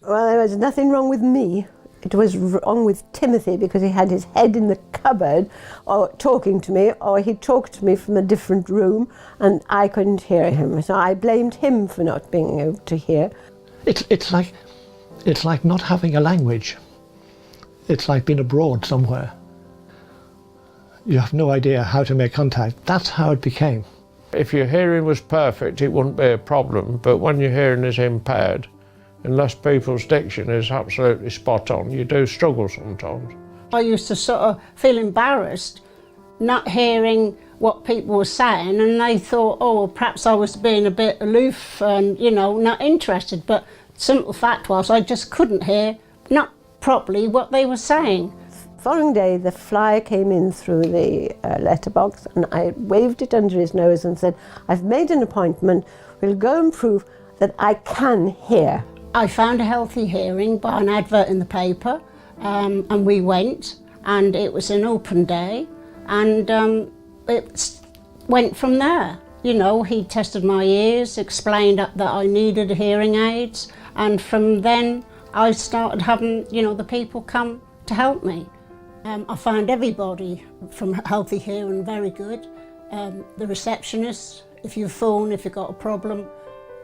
Well, there was nothing wrong with me. It was wrong with Timothy because he had his head in the cupboard or talking to me, or he talked to me from a different room and I couldn't hear him. So I blamed him for not being able to hear. It's like not having a language. It's like being abroad somewhere. You have no idea how to make contact. That's how it became. If your hearing was perfect, it wouldn't be a problem, but when your hearing is impaired, unless people's diction is absolutely spot on, you do struggle sometimes. I used to sort of feel embarrassed not hearing what people were saying, and they thought, oh, well, perhaps I was being a bit aloof and, you know, not interested. But the simple fact was I just couldn't hear, not properly, what they were saying. The following day, the flyer came in through the letterbox and I waved it under his nose and said, I've made an appointment, we'll go and prove that I can hear. I found a healthy hearing by an advert in the paper, and we went, and it was an open day, and it went from there. You know, he tested my ears, explained that I needed hearing aids, and from then I started having, you know, the people come to help me. I found everybody from Healthy Hearing very good. The receptionist, if you phone, if you've got a problem,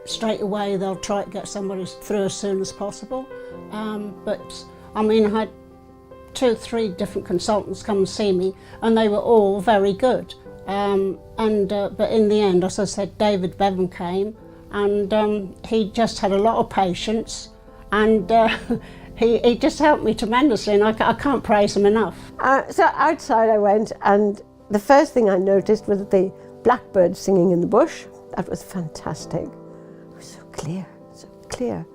straight away they'll try to get somebody through as soon as possible. But I mean, I had 2 or 3 different consultants come and see me, and they were all very good. But in the end, as I said, David Bevan came, and he just had a lot of patience, and he just helped me tremendously, and I can't praise him enough. So outside I went, and the first thing I noticed was the blackbird singing in the bush. That was fantastic. It was so clear, so clear.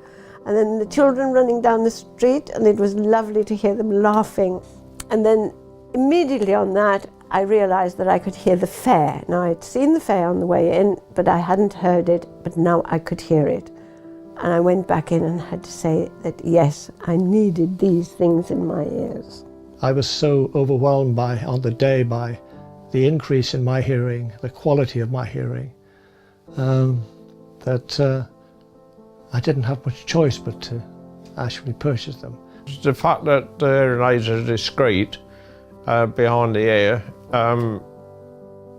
And then the children running down the street, and it was lovely to hear them laughing. And then immediately on that, I realised that I could hear the fair. Now, I'd seen the fair on the way in, but I hadn't heard it, but now I could hear it. And I went back in and had to say that, yes, I needed these things in my ears. I was so overwhelmed on the day by the increase in my hearing, the quality of my hearing, that I didn't have much choice but to actually purchase them. The fact that the hearing aids are discreet behind the ear,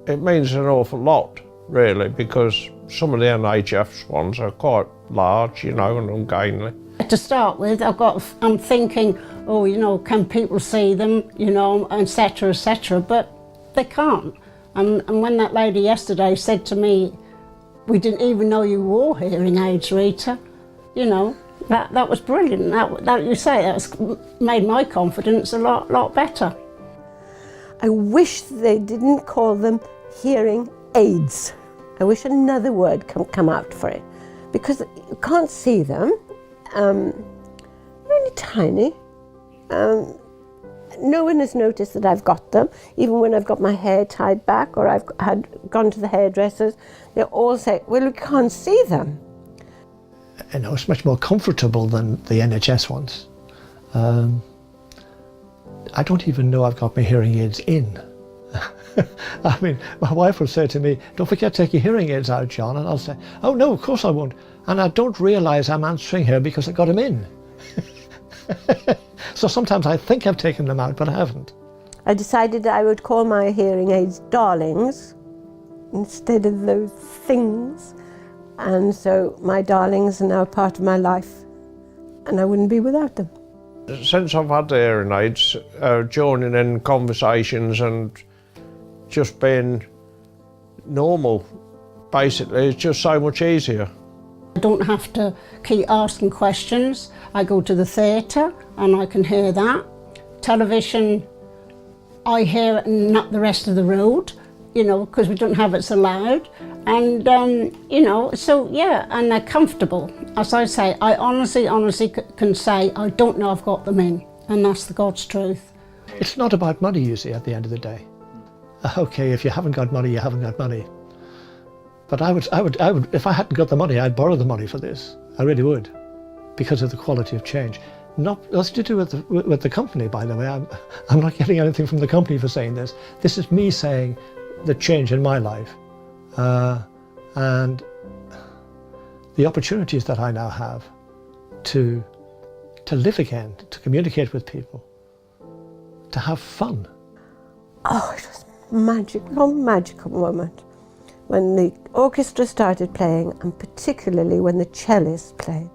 it means an awful lot, really, because some of the NHS ones are quite large, you know, and ungainly. To start with, I'm thinking, oh, you know, can people see them, you know, etc., but they can't. And when that lady yesterday said to me, we didn't even know you wore hearing aids, Rita, you know, that was brilliant. That you say, that's made my confidence a lot better. I wish they didn't call them hearing aids. I wish another word come out for it, because you can't see them. Really tiny. No one has noticed that I've got them, even when I've got my hair tied back or I've gone to the hairdressers. They all say, well, we can't see them. You know, it's much more comfortable than the NHS ones. I don't even know I've got my hearing aids in. I mean, my wife will say to me, don't forget to take your hearing aids out, John, and I'll say, oh no, of course I won't. And I don't realise I'm answering her because I got them in. So sometimes I think I've taken them out, but I haven't. I decided I would call my hearing aids darlings instead of those things. And so my darlings are now part of my life, and I wouldn't be without them. Since I've had the hearing aids, joining in conversations and just being normal, basically, it's just so much easier. I don't have to keep asking questions. I go to the theatre and I can hear that. Television, I hear it and not the rest of the road, you know, because we don't have it so loud. And, you know, so yeah, and they're comfortable. As I say, I honestly can say, I don't know I've got them in, and that's the God's truth. It's not about money, you see, at the end of the day. Okay, if you haven't got money, you haven't got money. But I would, if I hadn't got the money, I'd borrow the money for this. I really would, because of the quality of change. Not nothing to do with the company, by the way. I'm not getting anything from the company for saying this. This is me saying the change in my life, and the opportunities that I now have to to live again, to communicate with people, to have fun. Oh, it was magical, magical moment when the orchestra started playing, and particularly when the cellist played.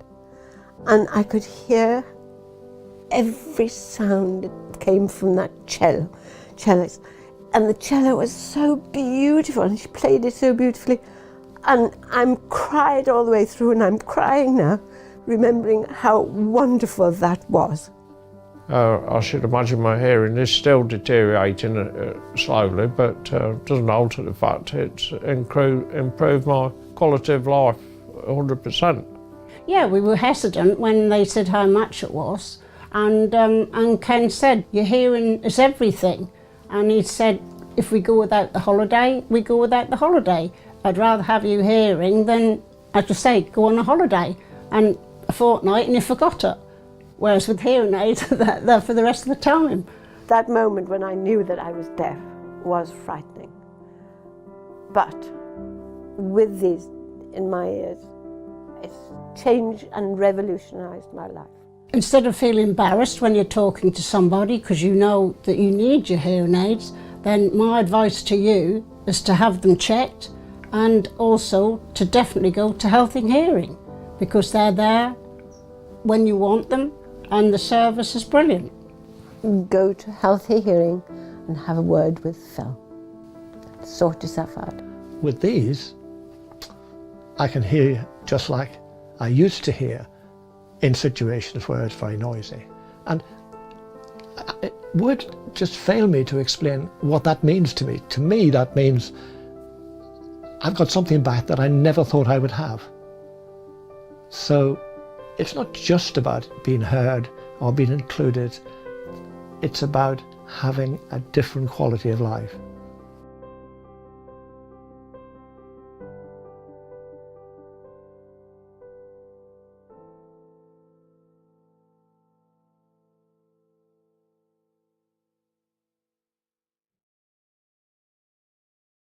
And I could hear every sound that came from that cellist. And the cello was so beautiful, and she played it so beautifully. And I'm cried all the way through, and I'm crying now, remembering how wonderful that was. I should imagine my hearing is still deteriorating slowly, but doesn't alter the fact it's improved my quality of life 100%. Yeah, we were hesitant when they said how much it was, and Ken said, your hearing is everything. And he said, if we go without the holiday, we go without the holiday. I'd rather have you hearing than, as you say, go on a holiday and a fortnight and you forgot it. Whereas with hearing aids, they're for the rest of the time. That moment when I knew that I was deaf was frightening. But with these in my ears, it's changed and revolutionised my life. Instead of feeling embarrassed when you're talking to somebody because you know that you need your hearing aids, then my advice to you is to have them checked, and also to definitely go to Health in Hearing, because they're there when you want them and the service is brilliant. Go to Healthy Hearing and have a word with Phil. Sort yourself out. With these, I can hear just like I used to hear in situations where it's very noisy. And it would just fail me to explain what that means to me. To me, that means I've got something back that I never thought I would have. So it's not just about being heard or being included. It's about having a different quality of life.